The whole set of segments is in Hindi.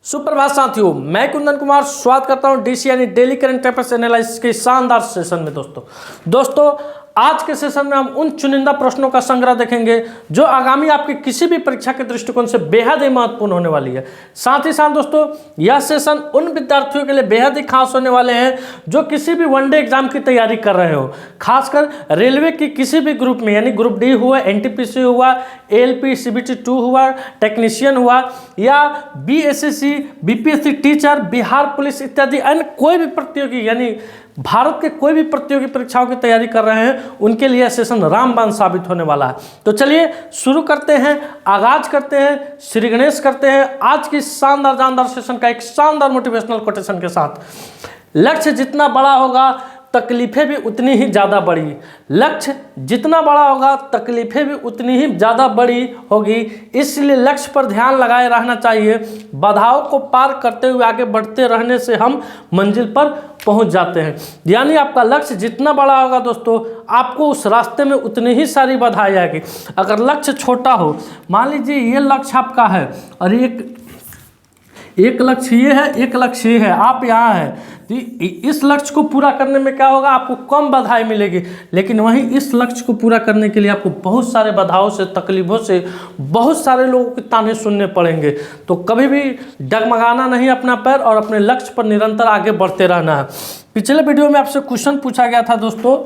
सुप्रभात साथियों, मैं कुंदन कुमार स्वागत करता हूं डीसी यानी डेली करंट अफेयर्स एनालिसिस के शानदार सेशन में। दोस्तों आज के सेशन में हम उन चुनिंदा प्रश्नों का संग्रह देखेंगे जो आगामी आपकी किसी भी परीक्षा के दृष्टिकोण से बेहद ही महत्वपूर्ण होने वाली है। साथ ही साथ दोस्तों यह सेशन उन विद्यार्थियों के लिए बेहद ही खास होने वाले हैं जो किसी भी वनडे एग्जाम की तैयारी कर रहे हो, खासकर रेलवे की किसी भी ग्रुप में, यानी ग्रुप डी हुआ, एनटीपीसी हुआ, एएलपी सीबीटी 2 हुआ, टेक्नीशियन हुआ, या BSSC, BPSC teacher, Bihar police इत्यादि अन्य कोई भी प्रतियोगी यानी भारत के कोई भी प्रतियोगी परीक्षाओं की तैयारी कर रहे हैं, उनके लिए सेशन रामबाण साबित होने वाला है। तो चलिए शुरू करते हैं, आगाज करते हैं, श्री गणेश करते हैं आज की शानदार जानदार सेशन का एक शानदार मोटिवेशनल कोटेशन के साथ। लक्ष्य जितना बड़ा होगा तकलीफें भी उतनी ही ज़्यादा बड़ी। लक्ष्य जितना बड़ा होगा तकलीफें भी उतनी ही ज़्यादा बड़ी होगी, इसलिए लक्ष्य पर ध्यान लगाए रहना चाहिए। बाधाओं को पार करते हुए आगे बढ़ते रहने से हम मंजिल पर पहुंच जाते हैं। यानी आपका लक्ष्य जितना बड़ा होगा दोस्तों, आपको उस रास्ते में उतनी ही सारी बाधाएं आएगी। अगर लक्ष्य छोटा हो, मान लीजिए ये लक्ष्य आपका है और एक लक्ष्य ये है, एक लक्ष्य ये है, आप यहाँ हैं, तो इस लक्ष्य को पूरा करने में क्या होगा, आपको कम बाधाएं मिलेगी। लेकिन वहीं इस लक्ष्य को पूरा करने के लिए आपको बहुत सारे बाधाओं से, तकलीफों से, बहुत सारे लोगों के ताने सुनने पड़ेंगे। तो कभी भी डगमगाना नहीं अपना पैर और अपने लक्ष्य पर निरंतर आगे बढ़ते रहना है। पिछले वीडियो में आपसे क्वेश्चन पूछा गया था दोस्तों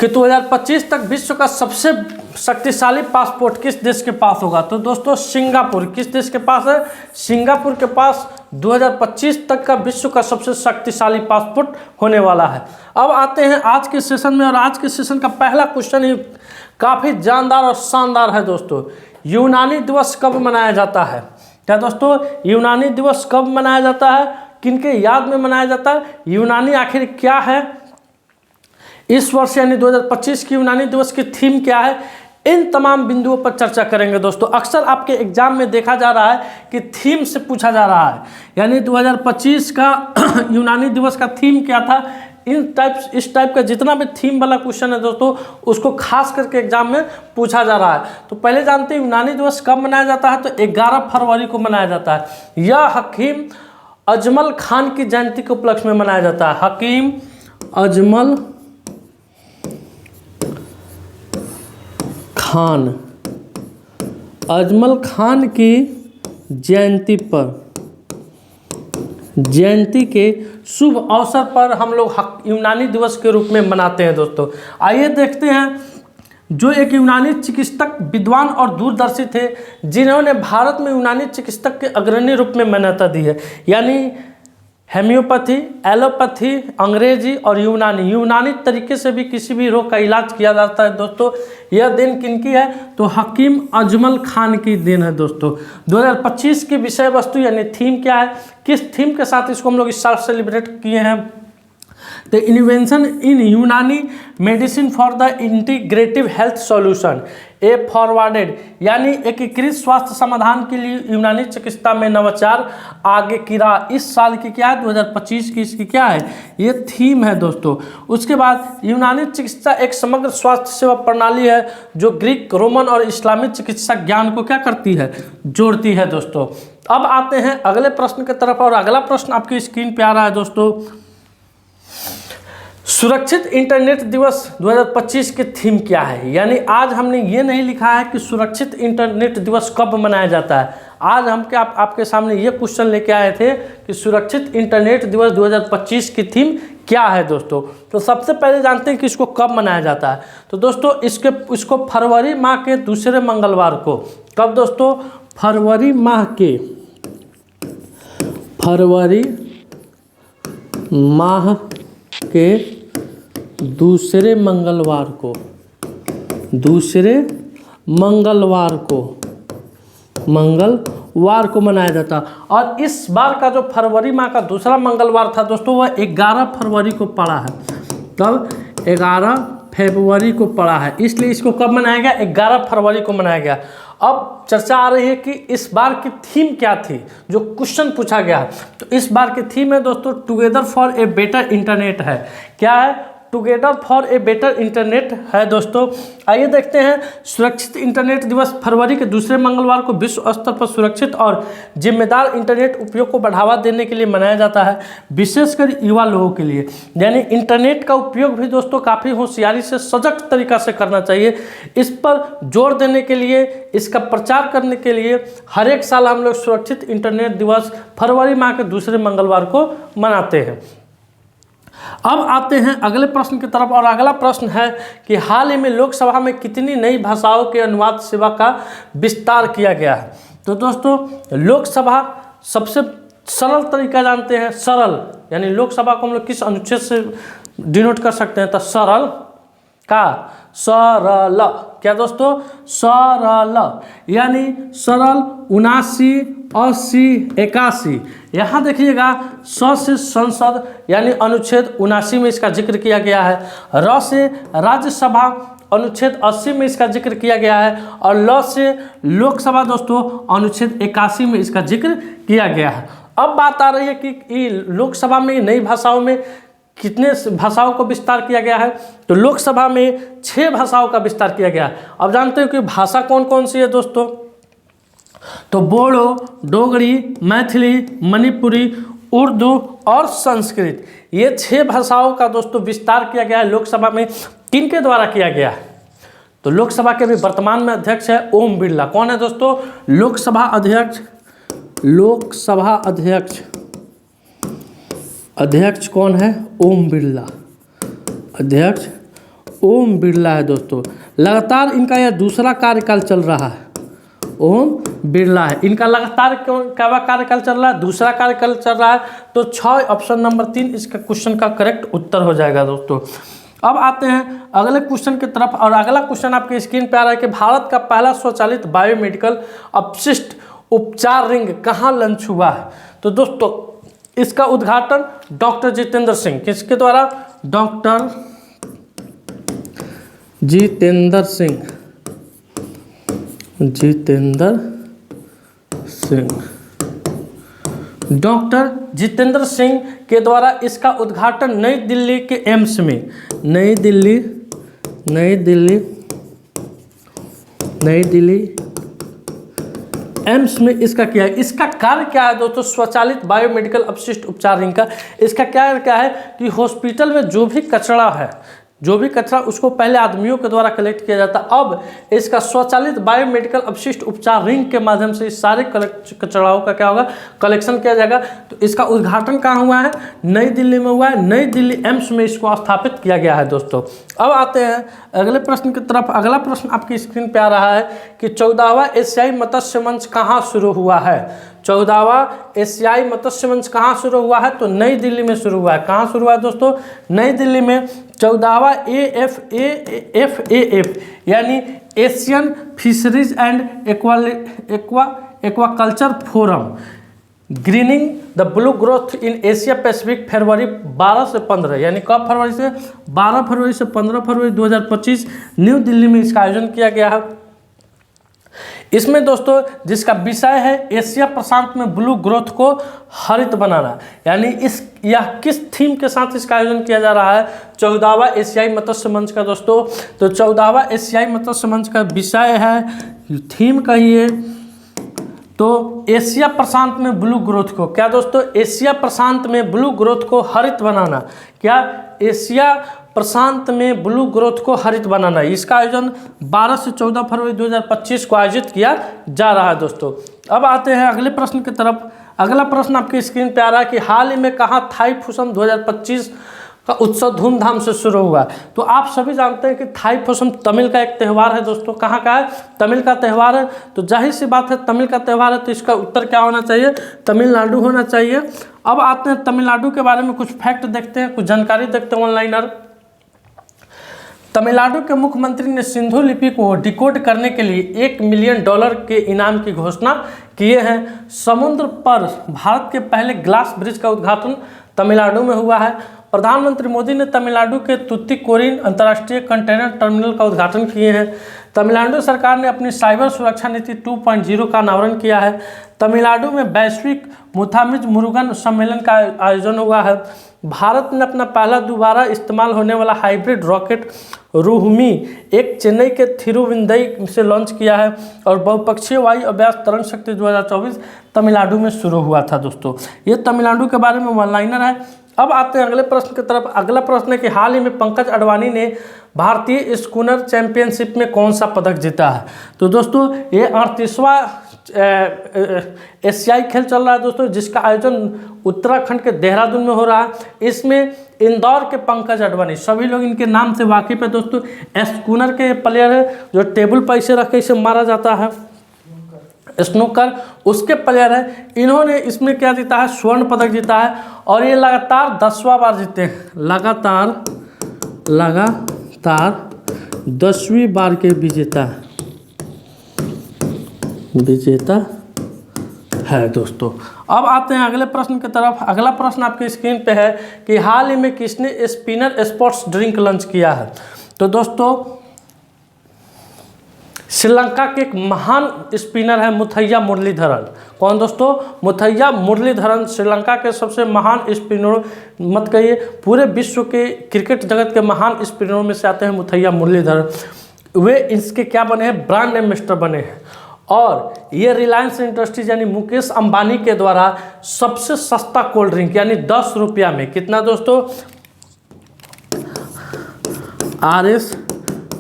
कि 2025 तक विश्व का सबसे शक्तिशाली पासपोर्ट किस देश के पास होगा। तो दोस्तों सिंगापुर किस देश के पास है? सिंगापुर के पास 2025 तक का विश्व का सबसे शक्तिशाली पासपोर्ट होने वाला है। अब आते हैं आज के सेशन में, और आज के सेशन का पहला क्वेश्चन ही काफ़ी जानदार और शानदार है दोस्तों। यूनानी दिवस कब मनाया जाता है? क्या दोस्तों यूनानी दिवस कब मनाया जाता है, किनके याद में मनाया जाता है, यूनानी आखिर क्या है, इस वर्ष यानी 2025 की यूनानी दिवस की थीम क्या है, इन तमाम बिंदुओं पर चर्चा करेंगे दोस्तों। अक्सर आपके एग्जाम में देखा जा रहा है कि थीम से पूछा जा रहा है, यानी 2025 का यूनानी दिवस का थीम क्या था। इस टाइप का जितना भी थीम वाला क्वेश्चन है दोस्तों, उसको खास करके एग्जाम में पूछा जा रहा है। तो पहले जानते हैं यूनानी दिवस कब मनाया जाता है। तो 11 फरवरी को मनाया जाता है। यह हकीम अजमल खान की जयंती के उपलक्ष्य में मनाया जाता है। हकीम अजमल खान की जयंती के शुभ अवसर पर हम लोग यूनानी दिवस के रूप में मनाते हैं दोस्तों। आइए देखते हैं, जो एक यूनानी चिकित्सक, विद्वान और दूरदर्शी थे, जिन्होंने भारत में यूनानी चिकित्सक के अग्रणी रूप में मान्यता दी है, यानी हेम्योपैथी, एलोपैथी, अंग्रेजी और यूनानी तरीके से भी किसी भी रोग का इलाज किया जाता है दोस्तों। यह दिन किनकी है? तो हकीम अजमल खान की दिन है दोस्तों। 2025 की विषय वस्तु यानी थीम क्या है, किस थीम के साथ इसको हम लोग इस साल सेलिब्रेट किए हैं? द इन्वेंशन इन यूनानी medicine for the integrative health solution A forwarded, यानी एकीकृत स्वास्थ्य समाधान के लिए यूनानी चिकित्सा में नवाचार आगे की राह। इस साल की क्या है? 2025 की इसकी क्या है? ये थीम है दोस्तों। उसके बाद यूनानी चिकित्सा एक समग्र स्वास्थ्य सेवा प्रणाली है जो ग्रीक, रोमन और इस्लामी चिकित्सा ज्ञान को क्या करती है? जोड़ती है दोस्तों। अब आते हैं अगले प्रश्न की तरफ, और अगला प्रश्न आपकी स्क्रीन पे आ रहा है दोस्तों। सुरक्षित इंटरनेट दिवस 2025 की थीम क्या है? यानी आज हमने ये नहीं लिखा है कि सुरक्षित इंटरनेट दिवस कब मनाया जाता है। आज हम क्या आपके सामने ये क्वेश्चन लेके आए थे कि सुरक्षित इंटरनेट दिवस 2025 की थीम क्या है दोस्तों। तो सबसे पहले जानते हैं कि इसको कब मनाया जाता है। तो दोस्तों इसको फरवरी माह के दूसरे मंगलवार को, कब दोस्तों? फरवरी माह के दूसरे मंगलवार को मनाया जाता। और इस बार का जो फरवरी माह का दूसरा मंगलवार था दोस्तों, वह 11 फरवरी को पड़ा है। तब 11 फरवरी को पड़ा है, इसलिए इसको कब मनाया गया? 11 फरवरी को मनाया गया। अब चर्चा आ रही है कि इस बार की थीम क्या थी, जो क्वेश्चन पूछा गया। तो इस बार की थीम है दोस्तों together for a better internet है। क्या है? Together for a better internet है दोस्तों। आइए देखते हैं, सुरक्षित इंटरनेट दिवस फरवरी के दूसरे मंगलवार को विश्व स्तर पर सुरक्षित और जिम्मेदार इंटरनेट उपयोग को बढ़ावा देने के लिए मनाया जाता है, विशेषकर युवा लोगों के लिए। यानी इंटरनेट का उपयोग भी दोस्तों काफ़ी होशियारी से, सजग तरीका से करना चाहिए। इस पर जोर देने के लिए, इसका प्रचार करने के लिए हर एक साल हम लोग सुरक्षित इंटरनेट दिवस फरवरी माह के दूसरे मंगलवार को मनाते हैं। अब आते हैं अगले प्रश्न की तरफ, और अगला प्रश्न है कि हाल ही में लोकसभा में कितनी नई भाषाओं के अनुवाद सेवा का विस्तार किया गया है। तो दोस्तों लोकसभा, सबसे सरल तरीका जानते हैं, सरल, यानी लोकसभा को हम लोग किस अनुच्छेद से डिनोट कर सकते हैं, तो सरल का सरल, क्या दोस्तों, सरल, यानी सरल 79, 80, 81। यहाँ देखिएगा, स से संसद यानी अनुच्छेद 79 में इसका जिक्र किया गया है, र से राज्यसभा अनुच्छेद 80 में इसका जिक्र किया गया है, और ल से लोकसभा दोस्तों अनुच्छेद 81 में इसका जिक्र किया गया है। अब बात आ रही है कि लोकसभा में नई भाषाओं में कितने भाषाओं को विस्तार किया गया है। तो लोकसभा में 6 भाषाओं का विस्तार किया गया है। अब जानते हो कि भाषा कौन कौन सी है दोस्तों, तो बोडो, डोगरी, मैथिली, मणिपुरी, उर्दू और संस्कृत, ये 6 भाषाओं का दोस्तों विस्तार किया गया है लोकसभा में। किनके द्वारा किया गया है, तो लोकसभा के भी वर्तमान में अध्यक्ष है ओम बिरला। कौन है दोस्तों, लोकसभा अध्यक्ष, लोकसभा अध्यक्ष कौन है, ओम बिरला, अध्यक्ष ओम बिरला है दोस्तों। लगातार इनका यह दूसरा कार्यकाल चल रहा है, ओम बिरला है, इनका लगातार क्या कार्यकाल चल रहा है, दूसरा कार्यकाल चल रहा है। तो 6 ऑप्शन नंबर 3 इसका क्वेश्चन का करेक्ट उत्तर हो जाएगा दोस्तों। अब आते हैं अगले क्वेश्चन की तरफ, और अगला क्वेश्चन आपके स्क्रीन पे आ रहा है कि भारत का पहला स्वचालित बायोमेडिकल अपशिष्ट उपचार रिंग कहाँ लॉन्च हुआ है। तो दोस्तों इसका उद्घाटन डॉक्टर जितेंद्र सिंह, किसके द्वारा, डॉक्टर जितेंद्र सिंह, डॉक्टर जितेंद्र सिंह के द्वारा इसका उद्घाटन नई दिल्ली के एम्स में, नई दिल्ली एम्स में इसका किया है। इसका कार्य क्या है दोस्तों, स्वचालित बायोमेडिकल अपशिष्ट उपचार रिंग का इसका क्या है कि हॉस्पिटल में जो भी कचरा उसको पहले आदमियों के द्वारा कलेक्ट किया जाता, अब इसका स्वचालित बायोमेडिकल अपशिष्ट उपचार रिंग के माध्यम से इस सारे कचराओं का क्या होगा, कलेक्शन किया जाएगा। तो इसका उद्घाटन कहाँ हुआ है, नई दिल्ली में हुआ है, नई दिल्ली एम्स में इसको स्थापित किया गया है दोस्तों। अब आते हैं अगले प्रश्न की तरफ। अगला प्रश्न आपकी स्क्रीन पे आ रहा है कि 14वां एशियाई मत्स्य मंच कहाँ शुरू हुआ है। 14वां एशियाई मत्स्य मंच कहाँ शुरू हुआ है, तो नई दिल्ली में शुरू हुआ है। कहाँ शुरू हुआ है दोस्तों, नई दिल्ली में 14वां AFAF यानी Asian fisheries and aquaculture forum greening the blue growth in Asia Pacific फरवरी 12 से 15, यानी कब फरवरी से 12 फरवरी से 15 फरवरी 2025 न्यू दिल्ली में इसका आयोजन किया गया है। इसमें दोस्तों जिसका विषय है एशिया प्रशांत में ब्लू ग्रोथ को हरित बनाना, यानी यह किस थीम के साथ इसका आयोजन किया जा रहा है, 14वां एशियाई मत्स्य मंच का दोस्तों। तो 14वां एशियाई मत्स्य मंच का विषय है, थीम कहिए तो एशिया प्रशांत में ब्लू ग्रोथ को, क्या दोस्तों, एशिया प्रशांत में ब्लू ग्रोथ को हरित बनाना, क्या एशिया प्रशांत में ब्लू ग्रोथ को हरित बनाना। इसका आयोजन 12 से 14 फरवरी 2025 को आयोजित किया जा रहा है दोस्तों। अब आते हैं अगले प्रश्न की तरफ। अगला प्रश्न आपकी स्क्रीन पे आ रहा है कि हाल ही में कहाँ थाईपुसम 2025 का उत्सव धूमधाम से शुरू हुआ। तो आप सभी जानते हैं कि थाईपुसम तमिल का एक त्यौहार है दोस्तों। कहाँ का है, तमिल का त्यौहार है। तो जाहिर सी बात है तमिल का त्यौहार है, तो इसका उत्तर क्या होना चाहिए, तमिलनाडु होना चाहिए। अब आते हैं तमिलनाडु के बारे में कुछ फैक्ट देखते हैं, कुछ जानकारी देखते हैं ऑनलाइनर। तमिलनाडु के मुख्यमंत्री ने सिंधु लिपि को डिकोड करने के लिए $1 मिलियन के इनाम की घोषणा किए हैं। समुद्र पर भारत के पहले ग्लास ब्रिज का उद्घाटन तमिलनाडु में हुआ है। प्रधानमंत्री मोदी ने तमिलनाडु के तुतिकोरिन अंतर्राष्ट्रीय कंटेनर टर्मिनल का उद्घाटन किए हैं। तमिलनाडु सरकार ने अपनी साइबर सुरक्षा नीति 2.0 का अनावरण किया है। तमिलनाडु में वैश्विक मुथामिज मुरुगन सम्मेलन का आयोजन हुआ है। भारत ने अपना पहला दोबारा इस्तेमाल होने वाला हाइब्रिड रॉकेट रोहिणी एक चेन्नई के थिरुविंदई से लॉन्च किया है। और बहुपक्षीय वायु अभ्यास तरंग शक्ति 2024 तमिलनाडु में शुरू हुआ था। दोस्तों ये तमिलनाडु के बारे में वन लाइनर है। अब आते हैं अगले प्रश्न की तरफ। अगला प्रश्न है कि हाल ही में पंकज अडवाणी ने भारतीय स्कूनर चैंपियनशिप में कौन सा पदक जीता है। तो दोस्तों ये 38वां एशियाई खेल चल रहा है दोस्तों, जिसका आयोजन उत्तराखंड के देहरादून में हो रहा है। इसमें इंदौर के पंकज अडवाणी, सभी लोग इनके नाम से वाकिफ है दोस्तों। स्कूनर के प्लेयर है जो टेबल पर इसे रख के इसे मारा जाता है, स्नूकर, उसके प्लेयर है। इन्होंने इसमें क्या जीता है, स्वर्ण पदक जीता है। और ये लगातार 10वां बार जीते हैं, लगातार 10वीं बार के विजेता है दोस्तों। अब आते हैं अगले प्रश्न की तरफ। अगला प्रश्न आपकी स्क्रीन पे है कि हाल ही में किसने स्पिनर स्पोर्ट्स ड्रिंक लॉन्च किया है। तो दोस्तों श्रीलंका के एक महान स्पिनर है मुथैया मुरलीधरन। कौन दोस्तों, मुथैया मुरलीधरन श्रीलंका के सबसे महान स्पिनर, मत कहिए पूरे विश्व के क्रिकेट जगत के महान स्पिनरों में से आते हैं मुथैया मुरलीधरन। वे इसके क्या बने हैं, ब्रांड एम्बेसडर बने हैं। और ये रिलायंस इंडस्ट्रीज यानी मुकेश अंबानी के द्वारा सबसे सस्ता कोल्ड ड्रिंक यानी 10 रुपया में, कितना दोस्तों, RS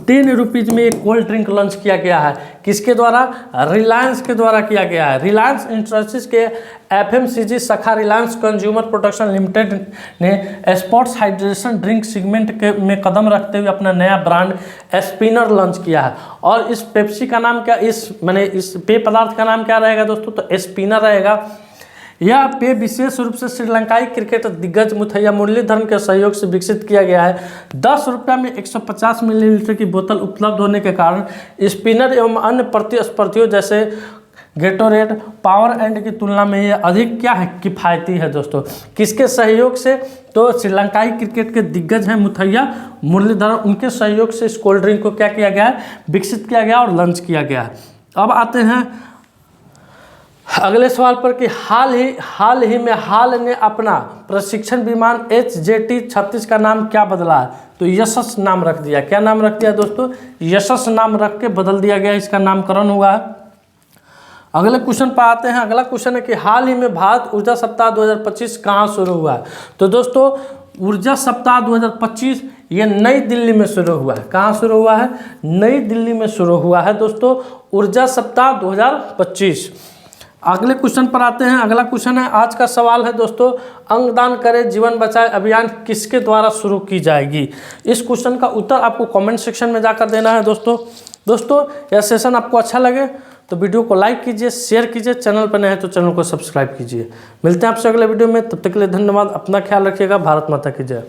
10 रुपीज़ में एक कोल्ड ड्रिंक लॉन्च किया गया है। किसके द्वारा, रिलायंस के द्वारा किया गया है। रिलायंस इंडस्ट्रीज के FMCG शाखा रिलायंस कंज्यूमर प्रोडक्शन लिमिटेड ने स्पोर्ट्स हाइड्रेशन ड्रिंक सेगमेंट में कदम रखते हुए अपना नया ब्रांड स्पिनर लॉन्च किया है। और इस पेप्सी का नाम क्या, इस पेय पदार्थ का नाम क्या रहेगा दोस्तों, तो स्पिनर रहेगा। यह पेय विशेष रूप से श्रीलंकाई क्रिकेट दिग्गज मुथैया मुरलीधरन के सहयोग से विकसित किया गया है। 10 रुपये में 150 मिलीलीटर की बोतल उपलब्ध होने के कारण स्पिनर एवं अन्य प्रतिस्पर्धियों जैसे गेटोरेड, पावर एंड की तुलना में यह अधिक क्या है, किफ़ायती है दोस्तों। किसके सहयोग से, तो श्रीलंकाई क्रिकेट के दिग्गज हैं मुथैया मुरलीधरन, उनके सहयोग से इस कोल्ड ड्रिंक को क्या किया गया है, विकसित किया गया और लॉन्च किया गया है। अब आते हैं अगले सवाल पर कि हाल ही में हाल ने अपना प्रशिक्षण विमान HJT-36 का नाम क्या बदला है। तो यशस नाम रख दिया। क्या नाम रख दिया दोस्तों, यशस नाम रख के बदल दिया गया, इसका नामकरण हुआ है। अगले क्वेश्चन पर आते हैं। अगला क्वेश्चन है कि हाल ही में भारत ऊर्जा सप्ताह 2025 कहाँ शुरू हुआ है। तो दोस्तों ऊर्जा सप्ताह 2025 ये नई दिल्ली में शुरू हुआ है। कहाँ शुरू हुआ है, नई दिल्ली में शुरू हुआ है दोस्तों, ऊर्जा सप्ताह 2025। अगले क्वेश्चन पर आते हैं। अगला क्वेश्चन है, आज का सवाल है दोस्तों, अंगदान करें जीवन बचाए अभियान किसके द्वारा शुरू की जाएगी। इस क्वेश्चन का उत्तर आपको कमेंट सेक्शन में जाकर देना है दोस्तों यह सेशन आपको अच्छा लगे तो वीडियो को लाइक कीजिए, शेयर कीजिए, चैनल पर नए हैं तो चैनल को सब्सक्राइब कीजिए। मिलते हैं आपसे अगले वीडियो में, तब तक के लिए धन्यवाद। अपना ख्याल रखिएगा। भारत माता की जय।